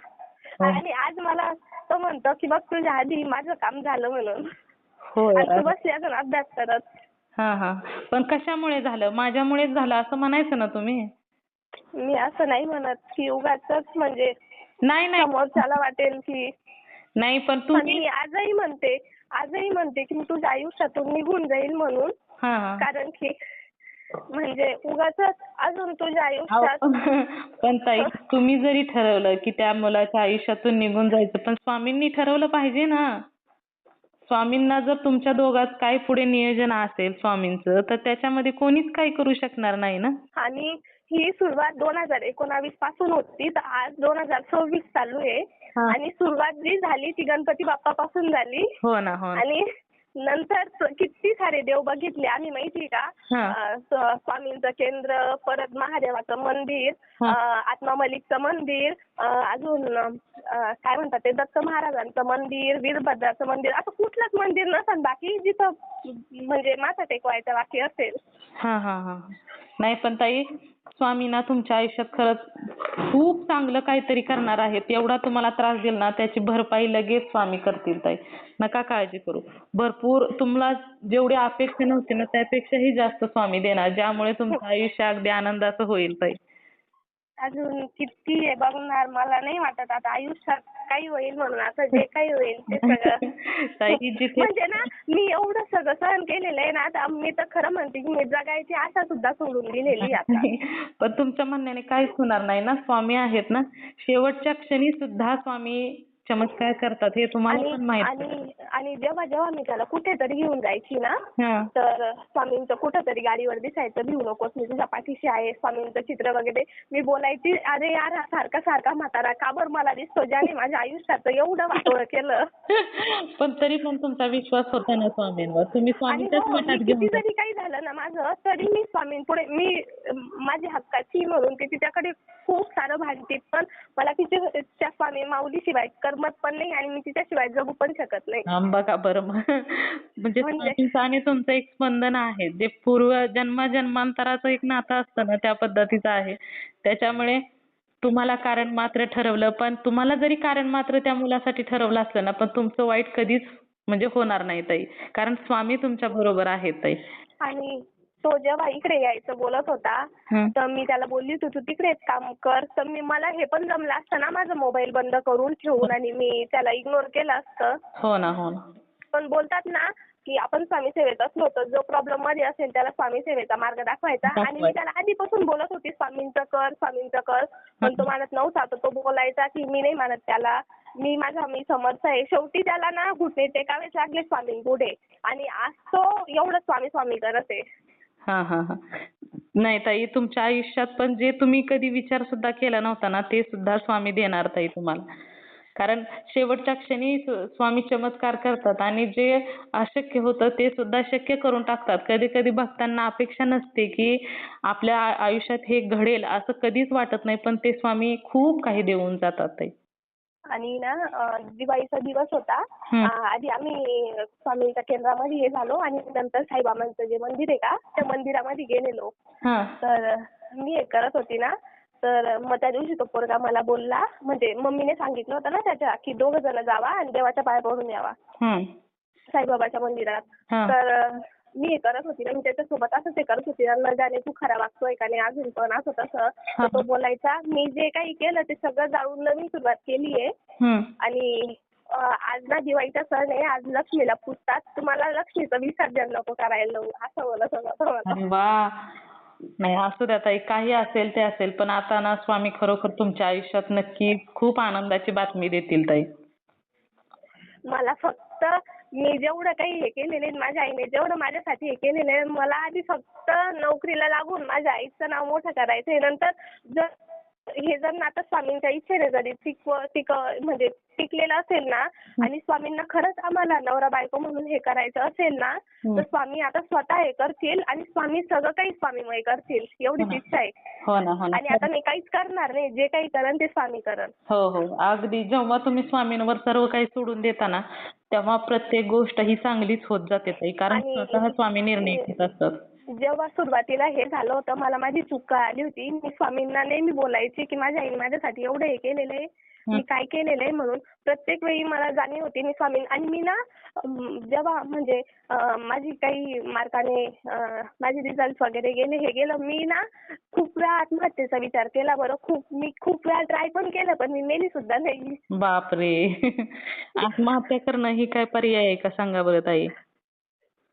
आणि आज मला तो म्हणतो की बघ तुझ्या आधी माझं काम झालं म्हणून. आणि तू बसली अजून अभ्यास करत. पण कशामुळे झालं? माझ्यामुळेच झालं असं म्हणायचं ना तुम्ही. मी असं नाही म्हणत की उगाचच म्हणजे नाही समोरच्याला वाटेल की नाही, पण मी आजही म्हणते की मी तुझ्या आयुष्यातून निघून जाईल म्हणून. कारण की म्हणजे उगाचच अजून तुझ्या आयुष्यात. पण ताई, तुम्ही जरी ठरवलं की त्या मुलाच्या आयुष्यातून निघून जायचं, पण स्वामींनी ठरवलं पाहिजे ना. स्वामींना जर तुमच्या दोघात काय पुढे नियोजन असेल स्वामींचं तर त्याच्यामध्ये कोणीच काही करू शकणार नाही ना. आणि ही सुरुवात 2019 पासून होती तर आज 2026 चालू आहे. आणि सुरुवात जी झाली ती गणपती बाप्पा पासून झाली. हो ना. आणि नंतर किती सारे देव बघितले आम्ही माहिती का. स्वामींचं केंद्र, परत महादेवाचं मंदिर, आत्मा मलिकचं मंदिर, अजून काय म्हणतात ते दत्त महाराजांचं मंदिर, वीरभद्राचं मंदिर, असं कुठलंच मंदिर नसेल बाकी जिथं म्हणजे माथा टेकवायचं बाकी असेल. नाही पण ताई, स्वामी ना तुमच्या आयुष्यात खरंच खूप चांगलं काहीतरी करणार आहेत. एवढा तुम्हाला त्रास दिला ना त्याची भरपाई लगेच स्वामी करतील ताई. नका काळजी करू. भरपूर तुम्हाला जेवढी अपेक्षा नव्हती ना त्यापेक्षाही जास्त स्वामी देणार, ज्यामुळे तुमचं आयुष्य अगदी आनंदाचं होईल ताई. अजून किती बघणार, मला नाही वाटत आता आयुष्यात काही होईल म्हणून. आता जे काही होईल ते सगळं म्हणजे ना मी एवढं सगळं सहन केलेलं आहे ना, आता मी तर खरं म्हणते की मी जगायची आशा सुद्धा सोडून दिलेली आता. पण तुमच्या म्हणण्याने काहीच होणार नाही ना. स्वामी आहेत ना, शेवटच्या क्षणी सुद्धा स्वामी चमत्कार करतात हे तुम्हाला पण माहिती. आणि जेव्हा मी त्याला कुठेतरी घेऊन जायची ना तर स्वामींचं कुठेतरी गाडीवर दिसायचं, भिवू नकोस मी तुझ्या पाठीशी आहे, स्वामींचं चित्र वगैरे. मी बोलायची अरे यार सारखा म्हातारा का बरं मला दिसतो, ज्याने माझ्या आयुष्यात एवढं वाटोळं केलं. पण तरी पण तुमचा विश्वास होता ना स्वामींवर. तुम्ही स्वामींच्याच मठात घेऊन किती जरी काही झालं ना माझं तरी मी स्वामींपुढे मी माझी हक्काची म्हणून ती तिच्याकडे खूप सारं भांडते, पण मला तिच्या स्वामी माऊली शिवाय करमत पण नाही आणि मी तिच्याशिवाय जगू पण शकत नाही. बघा बरं म्हणजे स्वामींचं आणि तुमचं एक स्पंदन आहे जे पूर्व जन्मांतराचं एक नातं असतं ना त्या पद्धतीचं आहे. त्याच्यामुळे तुम्हाला कारण मात्र ठरवलं, पण तुम्हाला जरी कारण मात्र त्या मुलासाठी ठरवलं असलं ना, पण तुमचं वाईट कधीच म्हणजे होणार नाही ताई, कारण स्वामी तुमच्या बरोबर आहेत ताई. आणि तो जेव्हा इकडे यायचं बोलत होता तर मी त्याला बोलली होती तू तिकडेच काम कर, तर मला हे पण जमलं असतं ना माझा मोबाईल बंद करून ठेवून आणि मी त्याला इग्नोर केलं असतं. हो ना हो ना. पण बोलतात ना की आपण स्वामी सेवेत असलो तर जो प्रॉब्लेम मध्ये असेल त्याला स्वामी सेवेचा मार्ग दाखवायचा. आणि मी त्याला आधीपासून बोलत होती स्वामींचं कर, पण तो मानत नव्हता. तर तो बोलायचा की मी नाही मानत त्याला, मी समर्थ आहे. शेवटी त्याला ना घुटणे टेकावेच लागले स्वामींपुढे आणि आज तो एवढं स्वामी करत आहे. नाही ताई, तुमच्या आयुष्यात पण जे तुम्ही कधी विचार सुद्धा केला नव्हता ना ते सुद्धा स्वामी देणार ताई तुम्हाला. कारण शेवटच्या क्षणी स्वामी चमत्कार करतात आणि जे अशक्य होतं ते सुद्धा शक्य करून टाकतात. कधी कधी भक्तांना अपेक्षा नसते की आपल्या आयुष्यात हे घडेल असं कधीच वाटत नाही, पण ते स्वामी खूप काही देऊन जातात ताई. आणि ना दिवाळीचा दिवस होता. आधी आम्ही स्वामींच्या केंद्रामध्ये हे झालो आणि नंतर साईबाबांचं जे मंदिर आहे का त्या मंदिरामध्ये गेलेलो. तर मी हे करत होती ना, तर मग त्या दिवशी तो पोरगा मला बोलला, म्हणजे मम्मीने सांगितलं होतं ना त्याच्या की 2 जण जावा आणि देवाच्या पाया पडून यावा साईबाबाच्या मंदिरात. तर मी हे करत होती ना, मी त्याच्यासोबत असंच हे करत होती, न जाणे तू खरा वागतोय का नाही अजून पण असं तसं. तर तो बोलायचा मी जे काही केलं ते सगळं जाळून नवीन सुरुवात केलीये आणि आज ना दिवाळीचा सण आहे, आज लक्ष्मीला पूजतात, तुम्हाला लक्ष्मीचं विसर्जन नको करायला लावू असं बोलत होता. वा, नाही असू द्या ताई, काही असेल ते असेल, पण आता ना स्वामी खरोखर तुमच्या आयुष्यात नक्की खूप आनंदाची बातमी देतील ताई. मला फक्त मी जेवढं काही हे केलेलं आहे, माझ्या आईने जेवढं माझ्यासाठी हे केलेलं आहे, मला आधी फक्त नोकरीला लागून माझ्या आईचं नाव मोठं करायचंय. नंतर हे जर नातं स्वामींच्या इच्छेने जरी म्हणजे टिकलेलं असेल ना आणि स्वामींना खरंच आम्हाला नवरा बायको म्हणून हे करायचं असेल ना, तर स्वामी आता स्वतः हे करतील आणि स्वामी सगळं काही स्वामीमय करतील एवढीच इच्छा आहे. आणि आता मी काहीच करणार नाही, जे काही करेन ते स्वामी करेन. हो अगदी. जेव्हा तुम्ही स्वामींवर सर्व काही सोडून देता ना तेव्हा प्रत्येक गोष्ट ही चांगलीच होत जाते ताई, कारण स्वतः स्वामी निर्णय घेत असतात. जेव्हा सुरुवातीला हे झालं होतं मला माझी चूक कळाली होती. मी स्वामींना नेहमी बोलायची की माझ्या आईने माझ्यासाठी एवढं हे केलेलं आहे, मी काय केलेलं आहे म्हणून. प्रत्येक वेळी मला जाणीव होती मी आणि मी ना जेव्हा म्हणजे माझी काही मार्काने माझे रिझल्ट वगैरे हे गेलं, मी ना खूप वेळा आत्महत्येचा विचार केला बरं. मी खूप वेळा ट्राय पण केलं, पण मी मेली सुद्धा नाही. बापरे. आत्महत्या करणं ही काय पर्याय आहे का सांगा बरं ताई?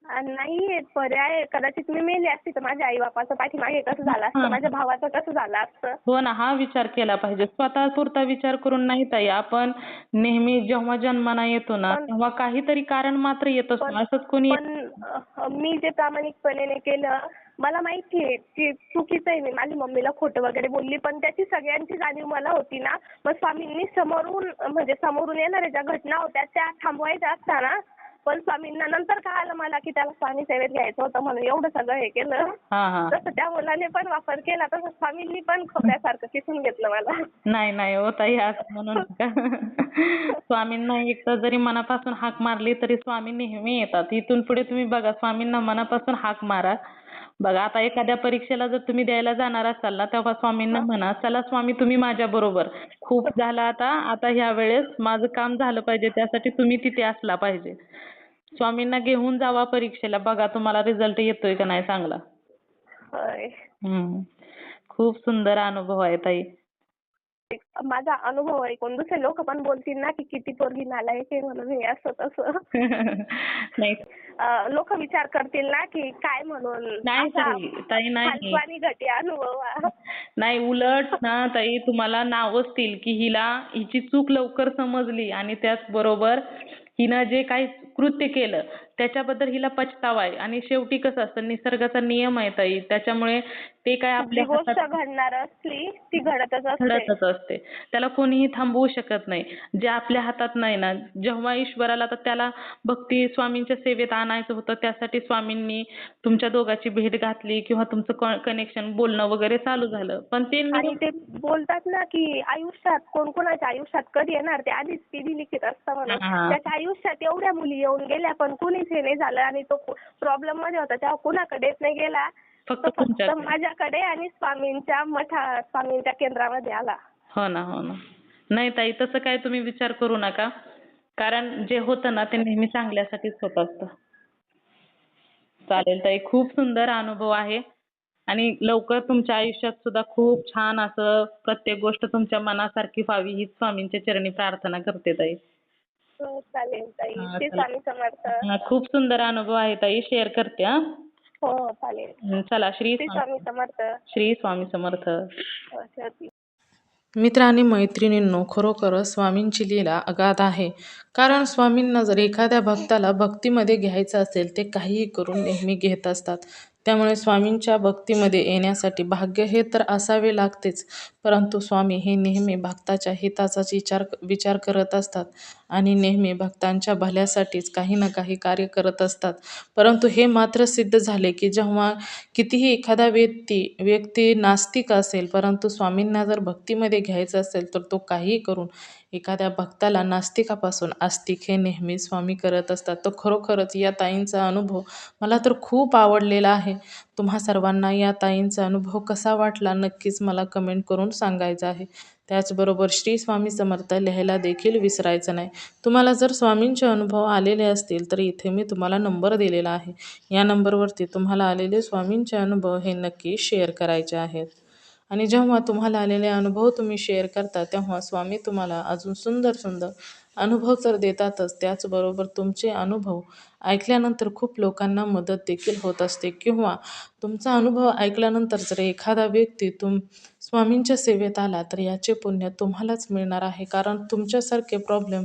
नाही पर्याय. कदाचित मी मेली असती तर माझ्या आई बापाचं पाठीमागे कसं झालं असतं, माझ्या भावाचं कसं झालं असतं. हो ना, हा विचार केला पाहिजे. स्वतः पुरता विचार करून नाही ताई. आपण नेहमी जेव्हा जन्माला येतो ना तेव्हा काहीतरी कारण मात्र येत असतं. असंच कोणी. पण मी जे प्रामाणिकपणे केलं, मला माहिती आहे की चुकीचं आहे, मी माझ्या मम्मीला खोटं वगैरे बोलली, पण त्याची सगळ्यांची जाणीव मला होती ना. मग स्वामींनी समोरून येणाऱ्या ज्या घटना होत्या त्या थांबवायच्या असताना, पण स्वामींना नंतर कळालं मला की त्याला स्वामी सेवेत घ्यायचं होतं म्हणून एवढं सगळं हे केलं. जसं त्या मुलाने पण वापर केला तसं स्वामींनी पण खोट्यासारखं किसून घेतलं मला. नाही हो ताई, असं म्हणू नका. स्वामींना एकदा जरी मनापासून हाक मारली तरी स्वामी नेहमी येतात. इथून पुढे तुम्ही बघा, स्वामींना मनापासून हाक मारा. बघा, आता एखाद्या परीक्षेला जर तुम्ही द्यायला जाणार असाल ना तेव्हा स्वामींना म्हणा, चला स्वामी तुम्ही माझ्या बरोबर. खूप झालं आता ह्या वेळेस माझं काम झालं पाहिजे, त्यासाठी तुम्ही तिथे असला पाहिजे. स्वामींना घेऊन जावा परीक्षेला, बघा तुम्हाला रिझल्ट येतोय का नाही चांगला. खूप सुंदर अनुभव आहे ताई. माझा अनुभव ऐकून दुसरे लोक पण बोलतील ना की किती पोरगी नालायक आहे म्हणून हे असं तसं. नाही, लोक विचार करतील ना की काय म्हणून. नाही ताई नाही. घटी अनुभव. नाही, उलट ना ताई तुम्हाला नाव असतील की हिची चूक लवकर समजली आणि त्याचबरोबर हिनं जे काही कृत्य केलं त्याच्याबद्दल हिला पछतावा आहे. आणि शेवटी कसं असतं, निसर्गाचा नियम आहे ताई, त्याच्यामुळे ते काय जी आपल्या गोष्ट हातात घडणार असली ती घडतच असते. घडतच असते. त्याला कोणीही थांबवू शकत नाही. जे आपल्या हातात नाही ना, जेव्हा ईश्वराला तर त्याला भक्ती स्वामींच्या सेवेत आणायचं होतं, त्यासाठी स्वामींनी तुमच्या दोघांची भेट घातली किंवा तुमचं कनेक्शन बोलणं वगैरे चालू झालं. पण ते आणि ते बोलतात ना की आयुष्यात कोणकोणाच्या आयुष्यात कधी येणार ते आधीच विधी लिखित असतं म्हणून. त्याच्या आयुष्यात एवढ्या मुली येऊन गेल्या पण कुणीच हे नाही झालं आणि तो प्रॉब्लेम मध्ये होता तेव्हा कुणाकडेच नाही गेला, फक्त माझ्याकडे आणि स्वामींच्या केंद्रामध्ये आला. हो ना, हो ना. नाही ताई, तसं काय तुम्ही विचार करू नका. कारण जे होतं ना ते नेहमी चांगल्यासाठीच होत असतं. चालेल ताई, खूप सुंदर अनुभव आहे आणि लवकर तुमच्या आयुष्यात सुद्धा खूप छान असं प्रत्येक गोष्ट तुमच्या मनासारखी व्हावी हीच स्वामींच्या चरणी प्रार्थना करते ताई. हो, चालेल ताई. श्री स्वामी समर्थ. खूप सुंदर अनुभव आहे ताई, शेअर करते हा. हो, चालेल. चला, श्री स्वामी समर्थ. श्री स्वामी समर्थ. ठेवते. मित्र आणि मैत्रिणींनो, खरोखरच स्वामींची लीला अगाध आहे. कारण स्वामींना जर एखाद्या भक्ताला भक्तीमध्ये घ्यायचं असेल ते काहीही करून नेहमी घेत असतात. त्यामुळे स्वामींच्या भक्तीमध्ये येण्यासाठी भाग्य हे तर असावे लागतेच, परंतु स्वामी हे नेहमी भक्ताच्या हिताचाच विचार करत असतात आणि नेहमी भक्तांच्या भल्यासाठीच काही ना काही कार्य करत असतात. परंतु हे मात्र सिद्ध झाले की जेव्हा कितीही एखादा व्यक्ती नास्तिक असेल, परंतु स्वामींना जर भक्तीमध्ये घ्यायचं असेल तर तो काहीही करून एखाद्या भक्ताला नास्तिकापासून आस्तिक हे नेहमी स्वामी करत असतात. तर खरोखरच या ताईंचा अनुभव मला तर खूप आवडलेला आहे. तुम्हा सर्वांना या ताईंचा अनुभव कसा वाटला नक्कीच मला कमेंट करून सांगायचं आहे. त्याचबरोबर श्री स्वामी समर्थ लिहायला देखील विसरायचं नाही. तुम्हाला जर स्वामींचे अनुभव आलेले असतील तर इथे मी तुम्हाला नंबर दिलेला आहे. या नंबरवरती तुम्हाला आलेले स्वामींचे अनुभव हे नक्की शेअर करायचे आहेत. आणि जेव्हा तुम्हाला आलेले अनुभव तुम्ही शेअर करता तेव्हा स्वामी तुम्हाला अजून सुंदर सुंदर अनुभव तर देतातच, त्याचबरोबर तुमचे अनुभव ऐकल्यानंतर खूप लोकांना मदत देखील होत असते. किंवा तुमचा अनुभव ऐकल्यानंतर जर एखादा व्यक्ती स्वामींच्या सेवेत आला तर याचे पुण्य तुम्हालाच मिळणार आहे. कारण तुमच्यासारखे प्रॉब्लेम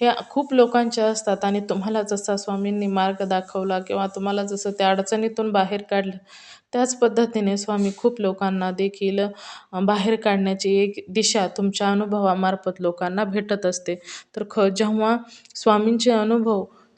हे खूप लोकांचे असतात आणि तुम्हाला जसा स्वामींनी मार्ग दाखवला किंवा तुम्हाला जसं त्या अडचणीतून बाहेर काढलं, त्याच पद्धतीने स्वामी खूप लोकांना देखील बाहेर काढण्याची एक दिशा तुमच्या अनुभवामार्फत लोकांना भेटत असते. तर जेव्हा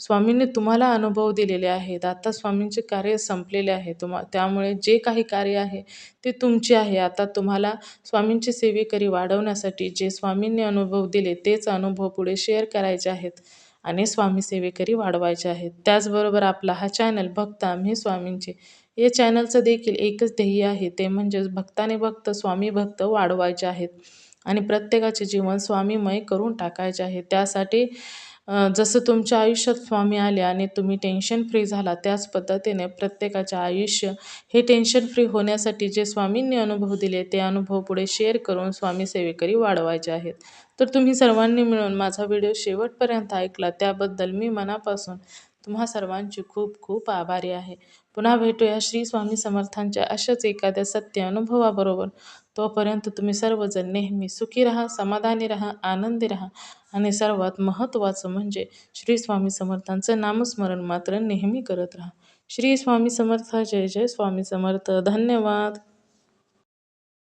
स्वामींनी तुम्हाला अनुभव दिलेले आहेत, आता स्वामींचे कार्य संपलेले आहे, त्यामुळे जे काही कार्य आहे ते तुमचे आहे. आता तुम्हाला स्वामींची सेवेकरी वाढवण्यासाठी जे स्वामींनी अनुभव दिले तेच अनुभव पुढे शेअर करायचे आहेत आणि स्वामी सेवेकरी वाढवायचे आहेत. त्याचबरोबर आपला हा चॅनल भक्त आम्ही स्वामींचे या चॅनलचं देखील एकच ध्येय आहे, ते म्हणजेच भक्ताने भक्त स्वामी भक्त वाढवायचे आहेत आणि प्रत्येकाचे जीवन स्वामीमय करून टाकायचे आहे. त्यासाठी जसं तुमच्या आयुष्यात स्वामी आले आणि तुम्ही टेन्शन फ्री झाला, त्याच पद्धतीने प्रत्येकाचे आयुष्य हे टेन्शन फ्री होण्यासाठी जे स्वामींनी अनुभव दिले ते अनुभव पुढे शेअर करून स्वामी सेवेकरी वाढवायचे आहेत. तर तुम्ही सर्वांनी मिळून माझा व्हिडिओ शेवटपर्यंत ऐकला त्याबद्दल मी मनापासून तुम्हा सर्वांची खूप खूप आभारी आहे. पुन्हा भेटूया श्री स्वामी समर्थांच्या अशाच एखाद्या सत्य अनुभवाबरोबर. तोपर्यंत तुम्ही सर्वजण नेहमी सुखी राहा, समाधानी राहा, आनंदी राहा आणि सर्वात महत्त्वाचं म्हणजे श्री स्वामी समर्थांचं नामस्मरण मात्र नेहमी करत राहा. श्री स्वामी समर्थ. जय जय स्वामी समर्थ. धन्यवाद.